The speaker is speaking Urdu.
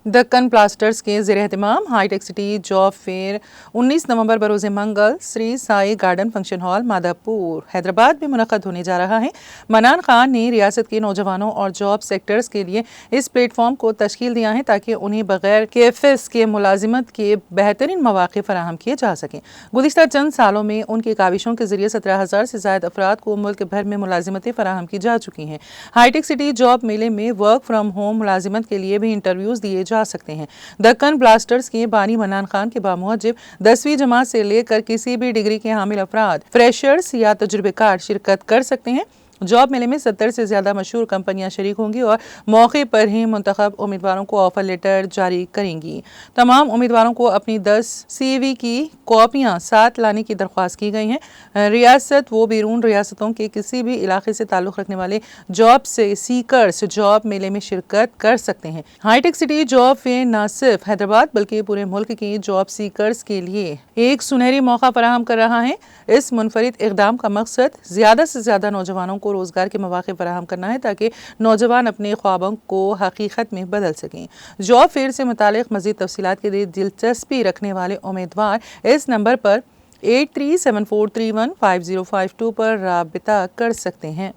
دکن پلاسٹرز کے زیر اہتمام high tech city job fair 19 نومبر بروز منگل Sri Sai garden function hall Madhapur Hyderabad میں منعقد ہونے جا رہا ہے۔ منان خان نے ریاست کے نوجوانوں اور جاب سیکٹرز کے لیے اس پلیٹ فارم کو تشکیل دیا ہے تاکہ انہیں بغیر KFS کے ملازمت کے بہترین مواقع فراہم کیے جا سکیں۔ گزشتہ چند سالوں میں ان کی کاوشوں کے ذریعے 17,000 سے زائد افراد کو ملک بھر میں ملازمتیں فراہم کی جا چکی ہیں۔ ہائی ٹیک سٹی جاب میلے میں ورک فرام ہوم ملازمت کے لیے بھی انٹرویوز دیے جا سکتے ہیں۔ دکن بلاسٹرز کے بانی منان خان کے باموجب 10ویں جماعت سے لے کر کسی بھی ڈگری کے حامل افراد، فریشرز یا تجربے کار شرکت کر سکتے ہیں۔ جاب میلے میں 70 سے زیادہ مشہور کمپنیاں شریک ہوں گی اور موقع پر ہی منتخب امیدواروں کو آفر لیٹر جاری کریں گی۔ تمام امیدواروں کو اپنی 10 CV کی کاپیاں ساتھ لانے کی درخواست کی گئی ہے۔ ریاست و بیرون ریاستوں کے کسی بھی علاقے سے تعلق رکھنے والے جاب سے سیکرز جاب میلے میں شرکت کر سکتے ہیں۔ High tech city job fair نہ صرف حیدرآباد بلکہ پورے ملک کے جاب سیکرز کے لیے ایک سنہری موقع فراہم کر رہا ہے۔ اس منفرد اقدام کا مقصد زیادہ سے زیادہ نوجوانوں کو روزگار کے مواقع فراہم کرنا ہے تاکہ نوجوان اپنے خوابوں کو حقیقت میں بدل سکیں۔ جاب فیئر سے متعلق مزید تفصیلات کے لیے دلچسپی رکھنے والے امیدوار اس نمبر پر 8374315052 پر رابطہ کر سکتے ہیں۔